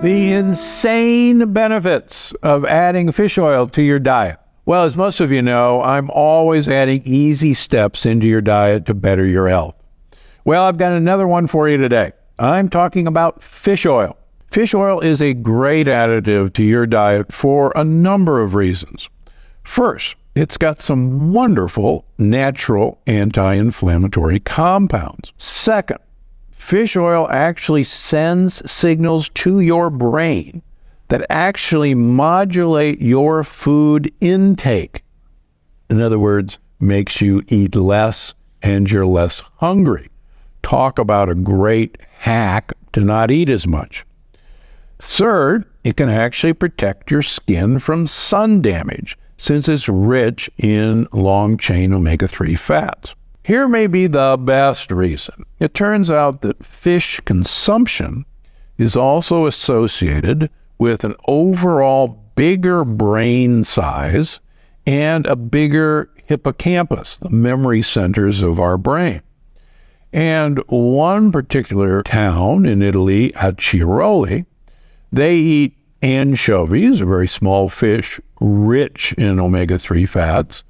The insane benefits of adding fish oil to your diet. Well, as most of you know, I'm always adding easy steps into your diet to better your health. Well, I've got another one for you today. I'm talking about fish oil. Fish oil is a great additive to your diet for a number of reasons. First, it's got some wonderful natural anti-inflammatory compounds. Second, fish oil actually sends signals to your brain that actually modulate your food intake. In other words, makes you eat less and you're less hungry. Talk about a great hack to not eat as much. Third, it can actually protect your skin from sun damage since it's rich in long-chain omega-3 fats. Here may be the best reason. It turns out that fish consumption is also associated with an overall bigger brain size and a bigger hippocampus, the memory centers of our brain. And one particular town in Italy, Aciroli, they eat anchovies, a very small fish rich in omega-3 fats,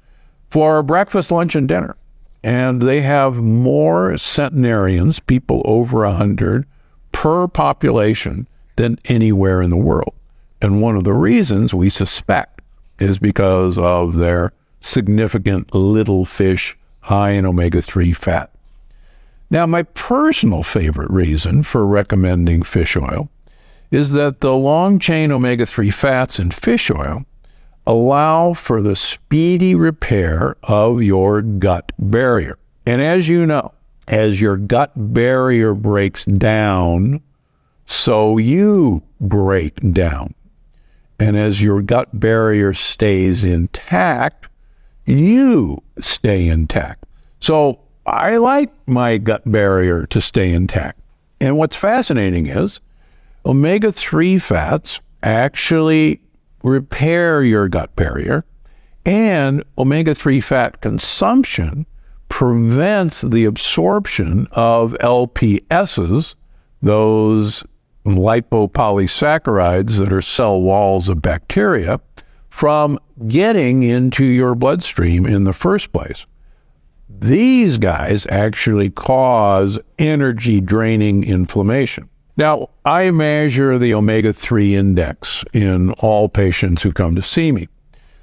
for breakfast, lunch, and dinner. And they have more centenarians, people over 100, per population than anywhere in the world. And one of the reasons we suspect is because of their significant little fish high in omega-3 fat. Now, my personal favorite reason for recommending fish oil is that the long-chain omega-3 fats in fish oil allow for the speedy repair of your gut barrier. And as you know, as your gut barrier breaks down, so you break down. And as your gut barrier stays intact, you stay intact. So I like my gut barrier to stay intact. And what's fascinating is omega-3 fats actually repair your gut barrier, and omega-3 fat consumption prevents the absorption of LPSs, those lipopolysaccharides that are cell walls of bacteria, from getting into your bloodstream in the first place. These guys actually cause energy-draining inflammation. Now, I measure the omega-3 index in all patients who come to see me.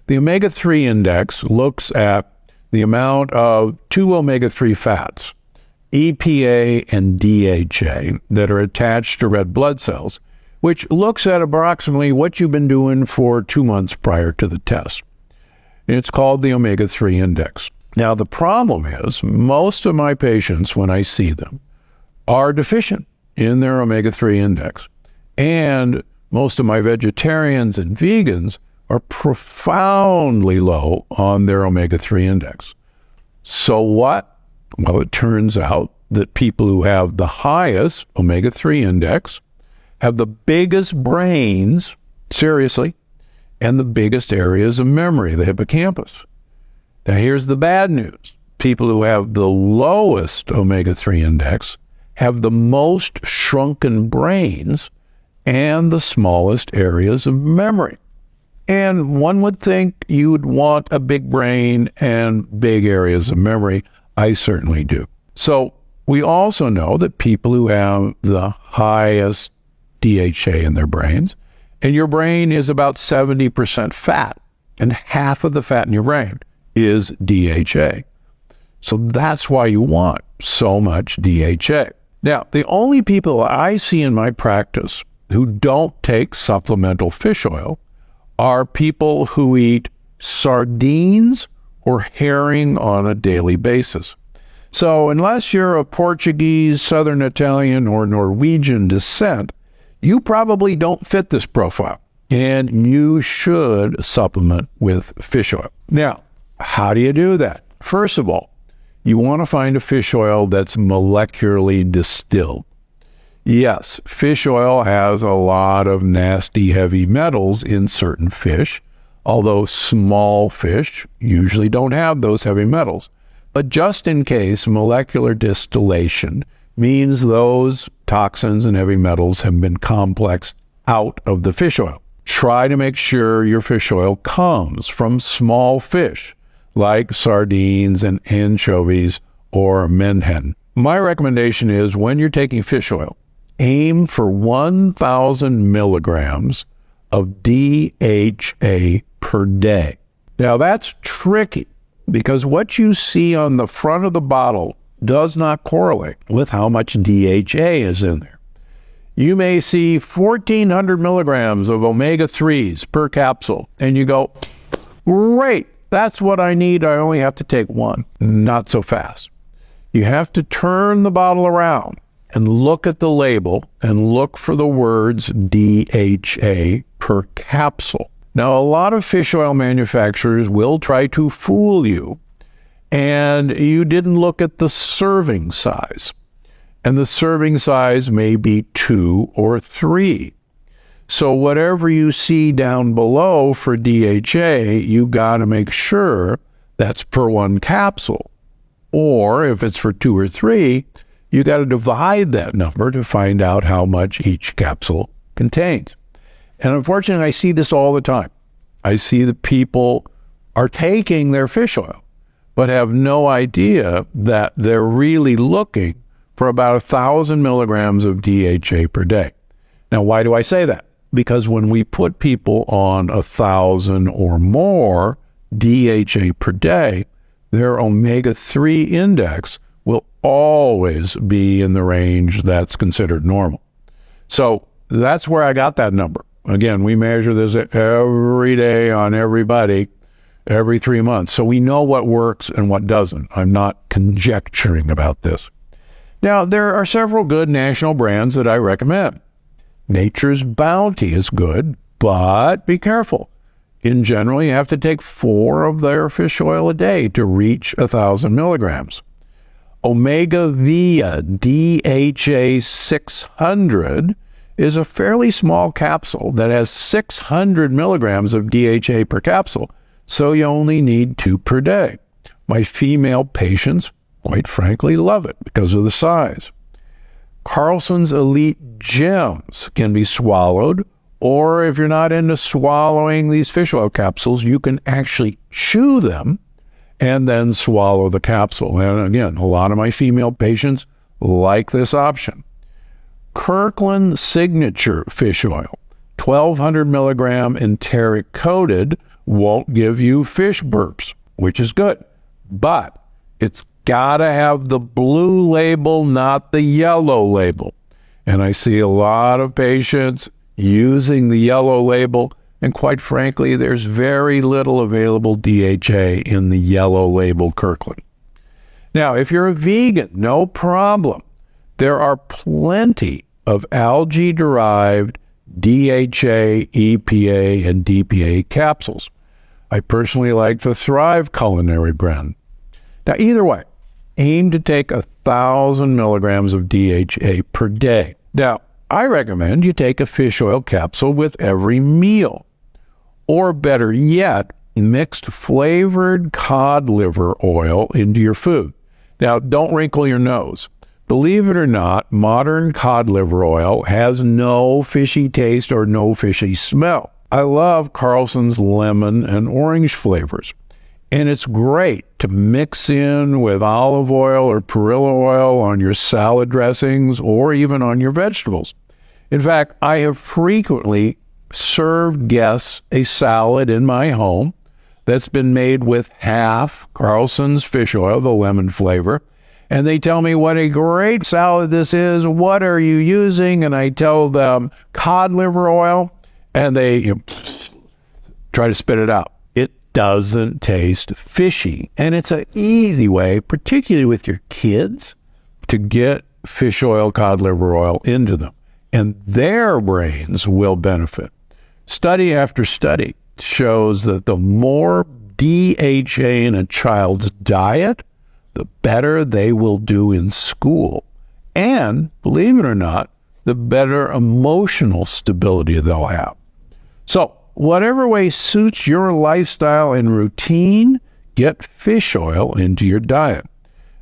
The omega-3 index looks at the amount of two omega-3 fats, EPA and DHA, that are attached to red blood cells, which looks at approximately what you've been doing for 2 months prior to the test. It's called the omega-3 index. Now, the problem is most of my patients, when I see them, are deficient in their omega-3 index. And most of my vegetarians and vegans are profoundly low on their omega-3 index. So what? Well, it turns out that people who have the highest omega-3 index have the biggest brains, seriously, and the biggest areas of memory, the hippocampus. Now, here's the bad news. People who have the lowest omega-3 index have the most shrunken brains and the smallest areas of memory. And one would think you would want a big brain and big areas of memory. I certainly do. So we also know that people who have the highest DHA in their brains, and your brain is about 70% fat, and half of the fat in your brain is DHA. So that's why you want so much DHA. Now, the only people I see in my practice who don't take supplemental fish oil are people who eat sardines or herring on a daily basis. So unless you're of Portuguese, Southern Italian, or Norwegian descent, you probably don't fit this profile, and you should supplement with fish oil. Now, how do you do that? First of all, you want to find a fish oil that's molecularly distilled. Yes, fish oil has a lot of nasty heavy metals in certain fish, although small fish usually don't have those heavy metals. But just in case, molecular distillation means those toxins and heavy metals have been complexed out of the fish oil. Try to make sure your fish oil comes from small fish like sardines and anchovies or menhen. My recommendation is when you're taking fish oil, aim for 1,000 milligrams of DHA per day. Now that's tricky because what you see on the front of the bottle does not correlate with how much DHA is in there. You may see 1,400 milligrams of omega-3s per capsule, and you go, great, that's what I need. I only have to take one. Not so fast. You have to turn the bottle around and look at the label and look for the words DHA per capsule. Now, a lot of fish oil manufacturers will try to fool you, and you didn't look at the serving size. And the serving size may be 2 or 3. So whatever you see down below for DHA, you got to make sure that's per one capsule. Or if it's for 2 or 3, you got to divide that number to find out how much each capsule contains. And unfortunately, I see this all the time. I see that people are taking their fish oil, but have no idea that they're really looking for about 1,000 milligrams of DHA per day. Now, why do I say that? Because when we put people on 1,000 or more DHA per day, their omega-3 index will always be in the range that's considered normal. So that's where I got that number. Again, we measure this every day on everybody, every 3 months. So we know what works and what doesn't. I'm not conjecturing about this. Now, there are several good national brands that I recommend. Nature's Bounty is good, but be careful. In general, you have to take 4 of their fish oil a day to reach 1,000 milligrams. Omega Via DHA 600 is a fairly small capsule that has 600 milligrams of DHA per capsule, so you only need 2 per day. My female patients, quite frankly, love it because of the size. Carlson's Elite Gems can be swallowed, or if you're not into swallowing these fish oil capsules, you can actually chew them and then swallow the capsule. And again, a lot of my female patients like this option. Kirkland Signature Fish Oil, 1,200 milligram enteric coated, won't give you fish burps, which is good, but it's gotta have the blue label, not the yellow label. And I see a lot of patients using the yellow label, and quite frankly, there's very little available DHA in the yellow label Kirkland. Now, if you're a vegan, no problem. There are plenty of algae-derived DHA, EPA, and DPA capsules. I personally like the Thrive Culinary brand. Now, either way, aim to take 1,000 milligrams of DHA per day. Now, I recommend you take a fish oil capsule with every meal. Or better yet, mixed flavored cod liver oil into your food. Now, don't wrinkle your nose. Believe it or not, modern cod liver oil has no fishy taste or no fishy smell. I love Carlson's lemon and orange flavors. And it's great to mix in with olive oil or perilla oil on your salad dressings or even on your vegetables. In fact, I have frequently served guests a salad in my home that's been made with half Carlson's fish oil, the lemon flavor, and they tell me what a great salad this is. What are you using? And I tell them cod liver oil, and they try to spit it out. It doesn't taste fishy, and it's an easy way, particularly with your kids, to get fish oil, cod liver oil into them, and their brains will benefit. Study after study shows that the more DHA in a child's diet, the better they will do in school. And, believe it or not, the better emotional stability they'll have. So, whatever way suits your lifestyle and routine, get fish oil into your diet.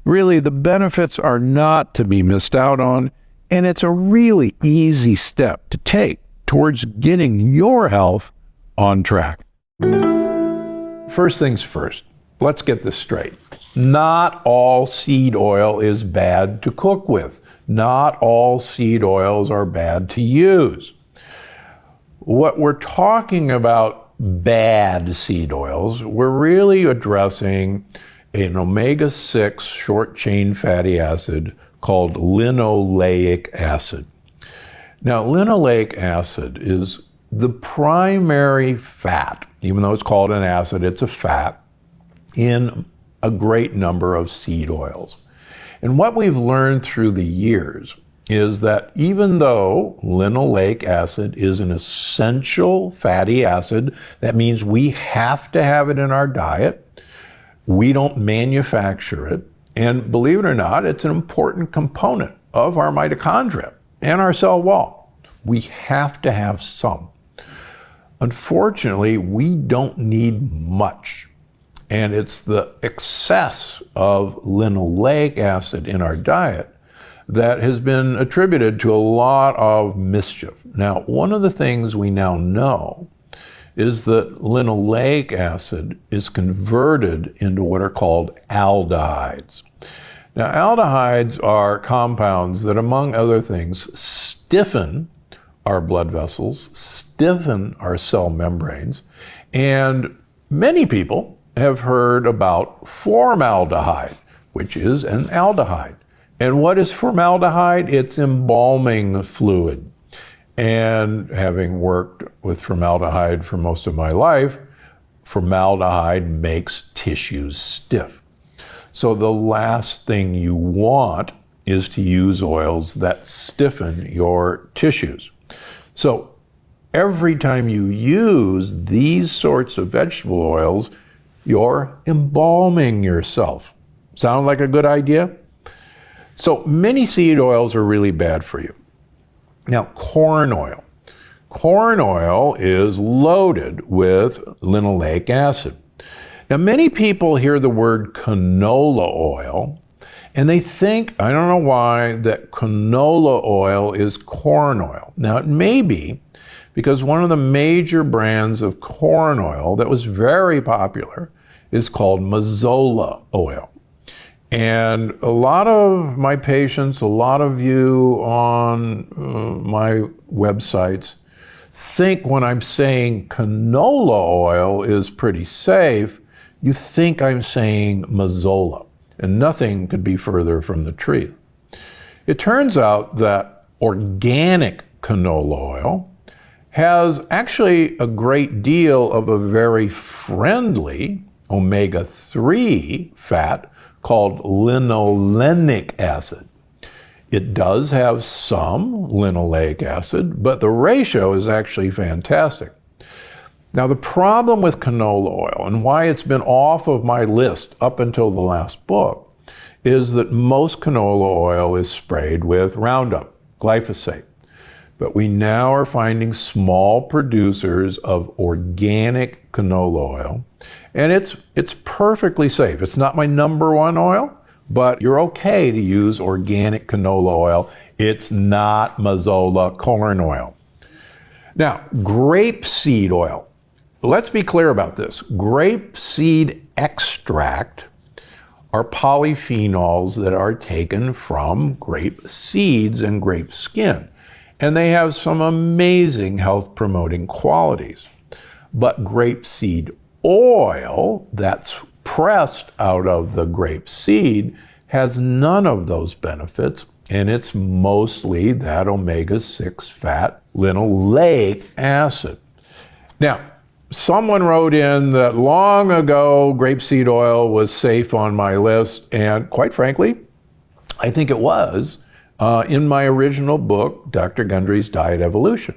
Really, the benefits are not to be missed out on, and it's a really easy step to take towards getting your health on track. First things first, let's get this straight. Not all seed oil is bad to cook with. Not all seed oils are bad to use. What we're talking about bad seed oils, we're really addressing an omega-6 short-chain fatty acid called linoleic acid. Now, linoleic acid is the primary fat, even though it's called an acid, it's a fat, in a great number of seed oils. And what we've learned through the years is that even though linoleic acid is an essential fatty acid, that means we have to have it in our diet, we don't manufacture it, and believe it or not, it's an important component of our mitochondria and our cell wall. We have to have some. Unfortunately, we don't need much. And it's the excess of linoleic acid in our diet that has been attributed to a lot of mischief. Now, one of the things we now know is that linoleic acid is converted into what are called aldehydes. Now, aldehydes are compounds that, among other things, stiffen our blood vessels, stiffen our cell membranes, and many people have heard about formaldehyde, which is an aldehyde. And what is formaldehyde? It's embalming fluid. And having worked with formaldehyde for most of my life, formaldehyde makes tissues stiff. So the last thing you want is to use oils that stiffen your tissues. So every time you use these sorts of vegetable oils, you're embalming yourself. Sound like a good idea? So many seed oils are really bad for you. Now, corn oil. Corn oil is loaded with linoleic acid. Now, many people hear the word canola oil, and they think, I don't know why, that canola oil is corn oil. Now, it may be because one of the major brands of corn oil that was very popular is called mazola oil. And a lot of my patients, a lot of you on my websites think when I'm saying canola oil is pretty safe, you think I'm saying mazola. And nothing could be further from the truth. It turns out that organic canola oil has actually a great deal of a very friendly omega-3 fat called linolenic acid. It does have some linoleic acid, but the ratio is actually fantastic. Now, the problem with canola oil and why it's been off of my list up until the last book is that most canola oil is sprayed with Roundup, glyphosate. But we now are finding small producers of organic canola oil, and it's perfectly safe. It's not my number one oil, but you're okay to use organic canola oil. It's not mazola corn oil. Now, grapeseed oil. Let's be clear about this. Grapeseed extract are polyphenols that are taken from grape seeds and grape skin. And they have some amazing health-promoting qualities. But grapeseed oil that's pressed out of the grape seed has none of those benefits, and it's mostly that omega-6 fat linoleic acid. Now, someone wrote in that long ago grapeseed oil was safe on my list, and quite frankly, I think it was in my original book, Dr. Gundry's Diet Evolution.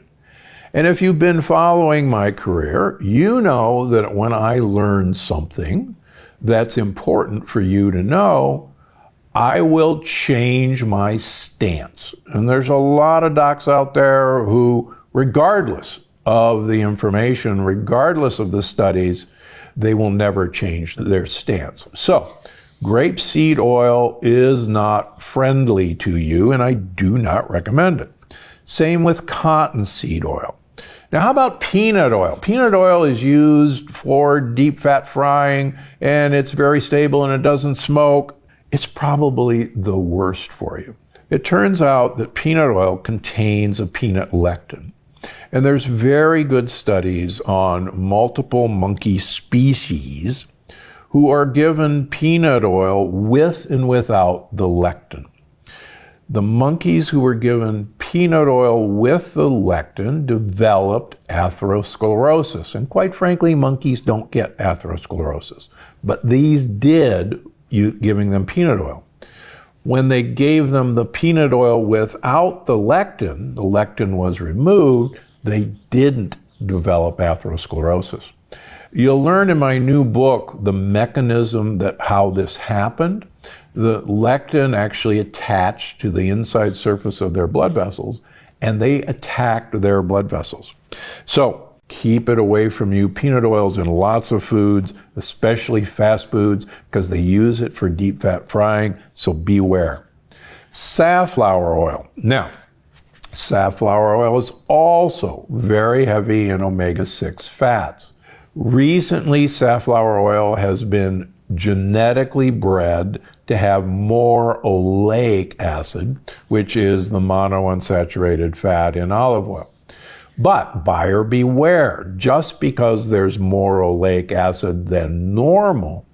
And if you've been following my career, you know that when I learn something that's important for you to know, I will change my stance. And there's a lot of docs out there who, regardless of the information, regardless of the studies, they will never change their stance. So, grapeseed oil is not friendly to you, and I do not recommend it. Same with cottonseed oil. Now, how about peanut oil? Peanut oil is used for deep fat frying, and it's very stable and it doesn't smoke. It's probably the worst for you. It turns out that peanut oil contains a peanut lectin. And there's very good studies on multiple monkey species who are given peanut oil with and without the lectin. The monkeys who were given peanut oil with the lectin developed atherosclerosis. And quite frankly, monkeys don't get atherosclerosis. But these did, giving them peanut oil. When they gave them the peanut oil without the lectin was removed, they didn't develop atherosclerosis. You'll learn in my new book the mechanism that how this happened. The lectin actually attached to the inside surface of their blood vessels, and they attacked their blood vessels. So keep it away from you. Peanut oil's in lots of foods, especially fast foods, because they use it for deep fat frying, so beware. Safflower oil. Now, safflower oil is also very heavy in omega-6 fats. Recently, safflower oil has been genetically bred to have more oleic acid, which is the monounsaturated fat in olive oil. But buyer beware, just because there's more oleic acid than normal,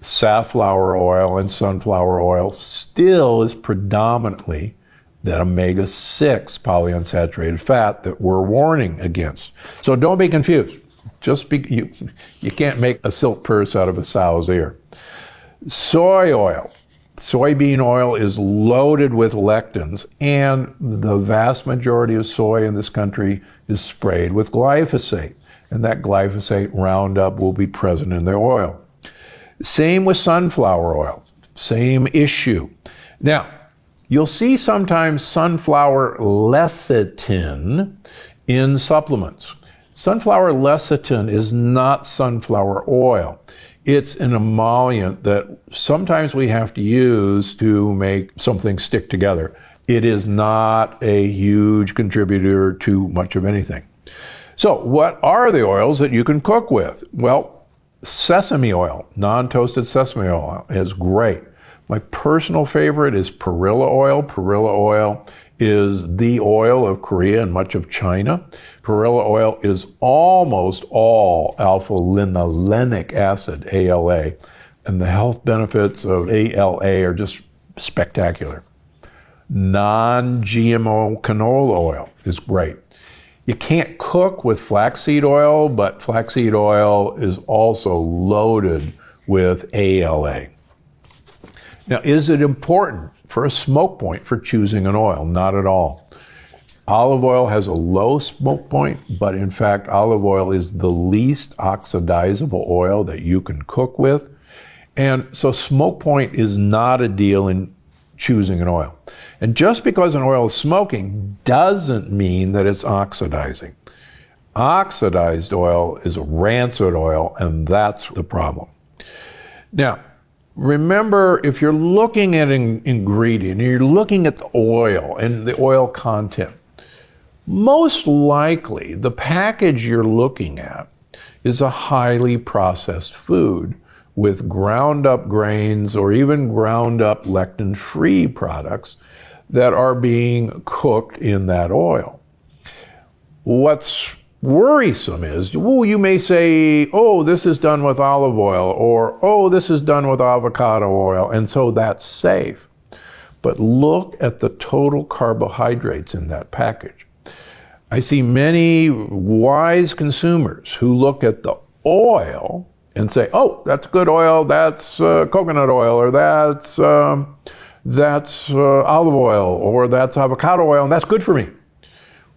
safflower oil and sunflower oil still is predominantly that omega-6 polyunsaturated fat that we're warning against. So don't be confused. You can't make a silk purse out of a sow's ear. Soy oil. Soybean oil is loaded with lectins, and the vast majority of soy in this country is sprayed with glyphosate, and that glyphosate Roundup will be present in their oil. Same with sunflower oil, same issue. Now, you'll see sometimes sunflower lecithin in supplements. Sunflower lecithin is not sunflower oil. It's an emollient that sometimes we have to use to make something stick together. It is not a huge contributor to much of anything. So what are the oils that you can cook with? Well, sesame oil, non-toasted sesame oil is great. My personal favorite is perilla oil. Perilla oil is the oil of Korea and much of China. Perilla oil is almost all alpha-linolenic acid, ALA, and the health benefits of ALA are just spectacular. Non-GMO canola oil is great. You can't cook with flaxseed oil, but flaxseed oil is also loaded with ALA. Now, is it important for a smoke point for choosing an oil? Not at all. Olive oil has a low smoke point, but in fact, olive oil is the least oxidizable oil that you can cook with. And so smoke point is not a deal in choosing an oil. And just because an oil is smoking doesn't mean that it's oxidizing. Oxidized oil is a rancid oil, and that's the problem. Now, remember, if you're looking at an ingredient, you're looking at the oil and the oil content, most likely the package you're looking at is a highly processed food with ground up grains or even ground up lectin-free products that are being cooked in that oil. What's worrisome is, you may say, oh, this is done with olive oil, or oh, this is done with avocado oil, and so that's safe. But look at the total carbohydrates in that package. I see many wise consumers who look at the oil and say, oh, that's good oil, that's coconut oil, or that's olive oil, or that's avocado oil, and that's good for me,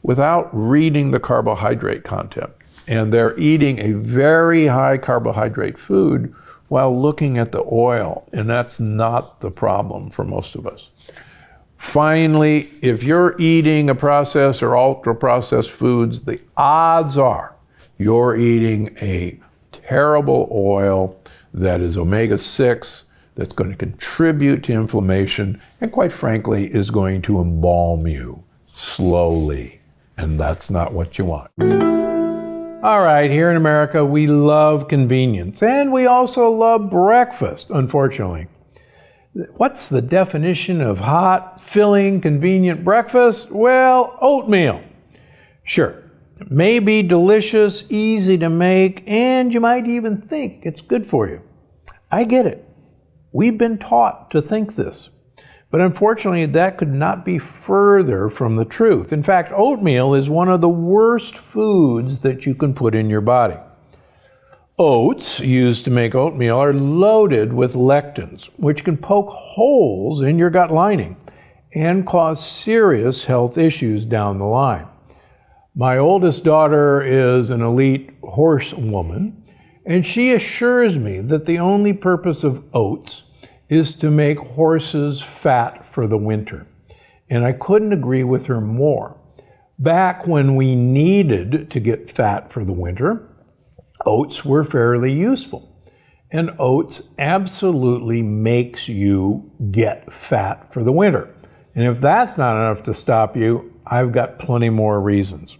without reading the carbohydrate content. And they're eating a very high carbohydrate food while looking at the oil, and that's not the problem for most of us. Finally, if you're eating a processed or ultra-processed foods, the odds are you're eating a terrible oil that is omega-6, that's going to contribute to inflammation, and quite frankly, is going to embalm you slowly. and that's not what you want. All right, here in America, we love convenience, and we also love breakfast, unfortunately. What's the definition of hot, filling, convenient breakfast? Well, oatmeal. Sure, it may be delicious, easy to make, and you might even think it's good for you. I get it. We've been taught to think this. But unfortunately, that could not be further from the truth. In fact, oatmeal is one of the worst foods that you can put in your body. Oats used to make oatmeal are loaded with lectins, which can poke holes in your gut lining and cause serious health issues down the line. My oldest daughter is an elite horsewoman, and she assures me that the only purpose of oats is to make horses fat for the winter. And I couldn't agree with her more. Back when we needed to get fat for the winter, oats were fairly useful. And oats absolutely makes you get fat for the winter. And if that's not enough to stop you, I've got plenty more reasons.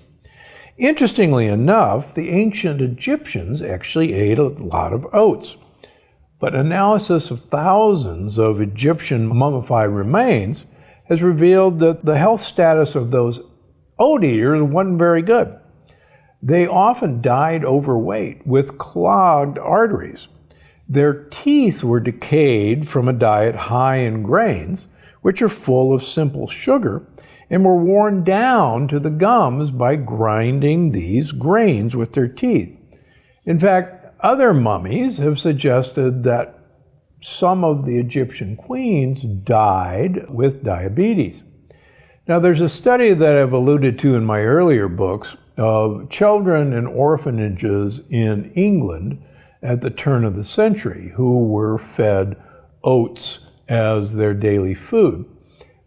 Interestingly enough, the ancient Egyptians actually ate a lot of oats. But analysis of thousands of Egyptian mummified remains has revealed that the health status of those oat eaters wasn't very good. They often died overweight with clogged arteries. Their teeth were decayed from a diet high in grains, which are full of simple sugar, and were worn down to the gums by grinding these grains with their teeth. In fact, other mummies have suggested that some of the Egyptian queens died with diabetes. Now, there's a study that I've alluded to in my earlier books of children in orphanages in England at the turn of the century who were fed oats as their daily food.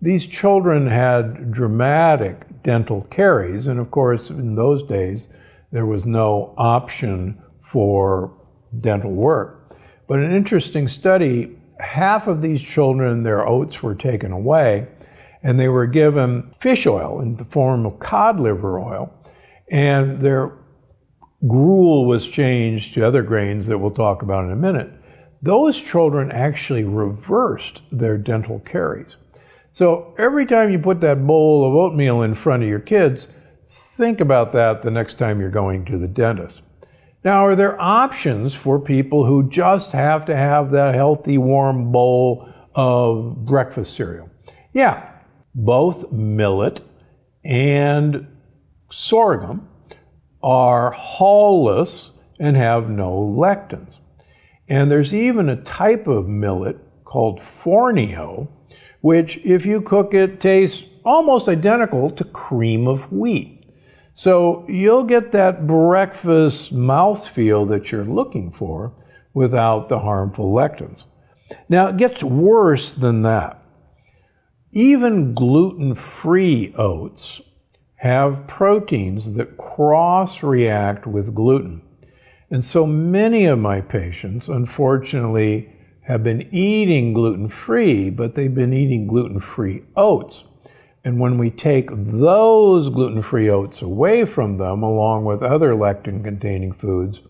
These children had dramatic dental caries, and of course, in those days, there was no option for dental work. But an interesting study, half of these children, their oats were taken away, and they were given fish oil in the form of cod liver oil, and their gruel was changed to other grains that we'll talk about in a minute. Those children actually reversed their dental caries. So every time you put that bowl of oatmeal in front of your kids, think about that the next time you're going to the dentist. Now, are there options for people who just have to have that healthy, warm bowl of breakfast cereal? Yeah, both millet and sorghum are hull-less and have no lectins. And there's even a type of millet called fornio, which, if you cook it, tastes almost identical to cream of wheat. So you'll get that breakfast mouthfeel that you're looking for without the harmful lectins. Now, it gets worse than that. Even gluten-free oats have proteins that cross-react with gluten. And so many of my patients, unfortunately, have been eating gluten-free, but they've been eating gluten-free oats. And when we take those gluten-free oats away from them, along with other lectin-containing foods,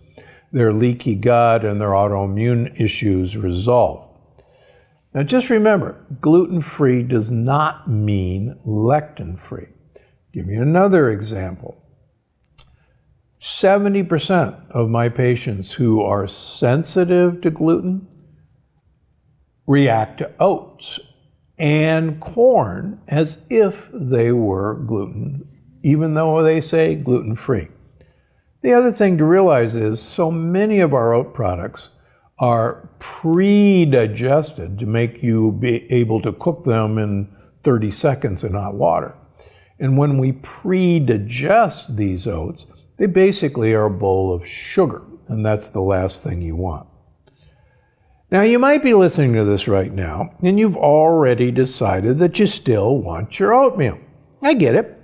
their leaky gut and their autoimmune issues resolve. Now just remember, gluten-free does not mean lectin-free. Give you another example. 70% of my patients who are sensitive to gluten react to oats and corn as if they were gluten, even though they say gluten-free. The other thing to realize is so many of our oat products are pre-digested to make you be able to cook them in 30 seconds in hot water. And when we pre-digest these oats, they basically are a bowl of sugar, and that's the last thing you want. Now, you might be listening to this right now, and you've already decided that you still want your oatmeal. I get it.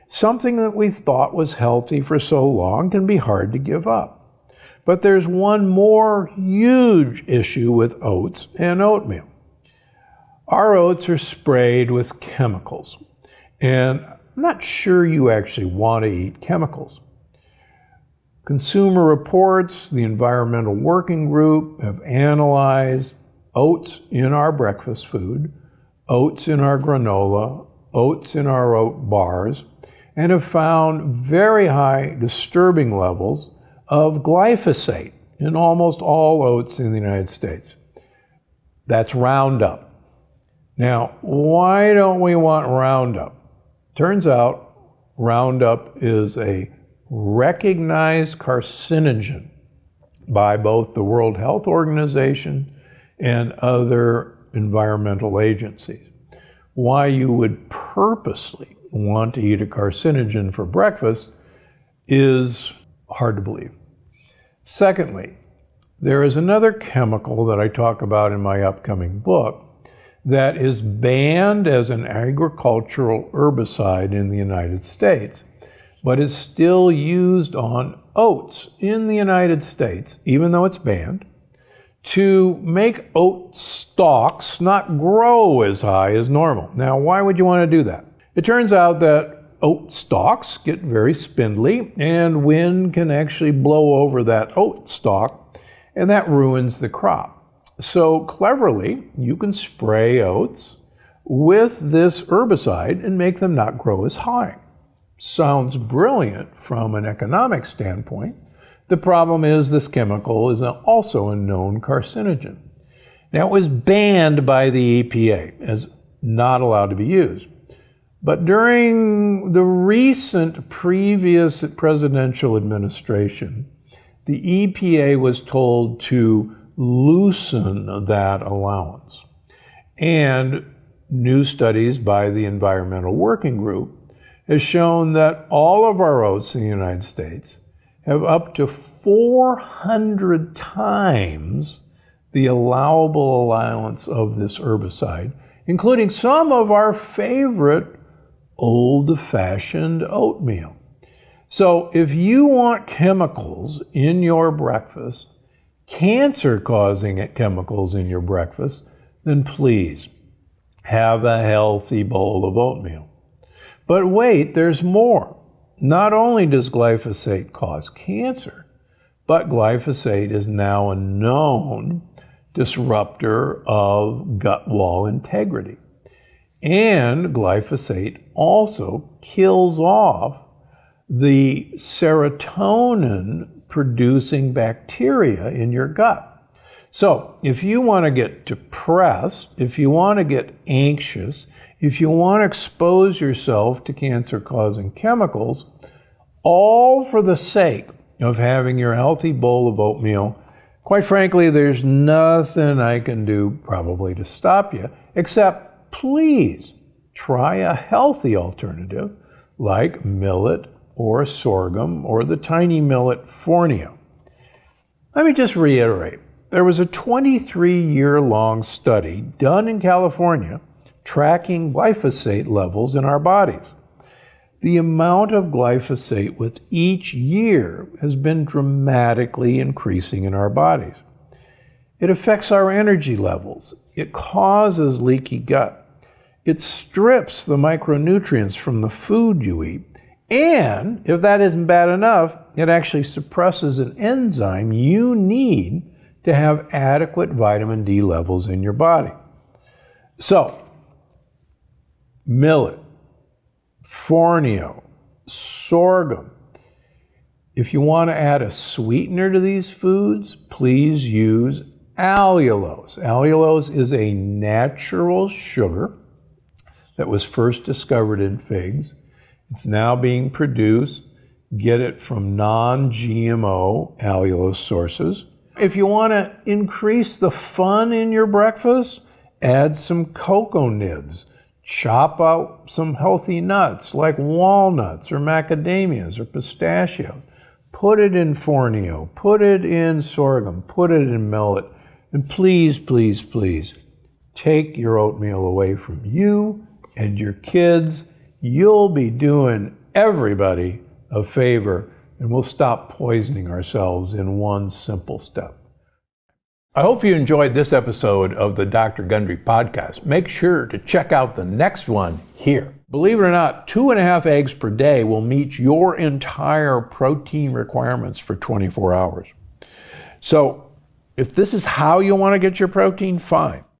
Something that we thought was healthy for so long can be hard to give up. But there's one more huge issue with oats and oatmeal. Our oats are sprayed with chemicals. And I'm not sure you actually want to eat chemicals. Consumer Reports, the Environmental Working Group, have analyzed oats in our breakfast food, oats in our granola, oats in our oat bars, and have found very high disturbing levels of glyphosate in almost all oats in the United States. That's Roundup. Now, why don't we want Roundup? Turns out Roundup is a recognized carcinogen by both the World Health Organization and other environmental agencies. Why you would purposely want to eat a carcinogen for breakfast is hard to believe. Secondly, there is another chemical that I talk about in my upcoming book that is banned as an agricultural herbicide in the United States, but is still used on oats in the United States, even though it's banned, to make oat stalks not grow as high as normal. Now, why would you want to do that? It turns out that oat stalks get very spindly, and wind can actually blow over that oat stalk, and that ruins the crop. So cleverly, you can spray oats with this herbicide and make them not grow as high. Sounds brilliant from an economic standpoint. The problem is this chemical is also a known carcinogen. Now, it was banned by the EPA as not allowed to be used. But during the recent previous presidential administration, the EPA was told to loosen that allowance. And new studies by the Environmental Working Group has shown that all of our oats in the United States have up to 400 times the allowable allowance of this herbicide, including some of our favorite old-fashioned oatmeal. So if you want chemicals in your breakfast, cancer-causing chemicals in your breakfast, then please have a healthy bowl of oatmeal. But wait, there's more. Not only does glyphosate cause cancer, but glyphosate is now a known disruptor of gut wall integrity. And glyphosate also kills off the serotonin-producing bacteria in your gut. So if you want to get depressed, if you want to get anxious, if you want to expose yourself to cancer-causing chemicals, all for the sake of having your healthy bowl of oatmeal, quite frankly, there's nothing I can do probably to stop you, except please try a healthy alternative like millet or sorghum or the tiny millet Fornio. Let me just reiterate. There was a 23-year-long study done in California tracking glyphosate levels in our bodies. The amount of glyphosate with each year has been dramatically increasing in our bodies. It affects our energy levels. It causes leaky gut. It strips the micronutrients from the food you eat. And if that isn't bad enough, it actually suppresses an enzyme you need to have adequate vitamin D levels in your body. So, millet, Fornio, sorghum. If you want to add a sweetener to these foods, please use allulose. Allulose is a natural sugar that was first discovered in figs. It's now being produced. Get it from non-GMO allulose sources. If you want to increase the fun in your breakfast, add some cocoa nibs. Chop out some healthy nuts like walnuts or macadamias or pistachios. Put it in Fornio, put it in sorghum, put it in millet, and please, please, please take your oatmeal away from you and your kids. You'll be doing everybody a favor, and we'll stop poisoning ourselves in one simple step. I hope you enjoyed this episode of the Dr. Gundry podcast. Make sure to check out the next one here. Believe it or not, 2.5 eggs per day will meet your entire protein requirements for 24 hours. So if this is how you want to get your protein, fine.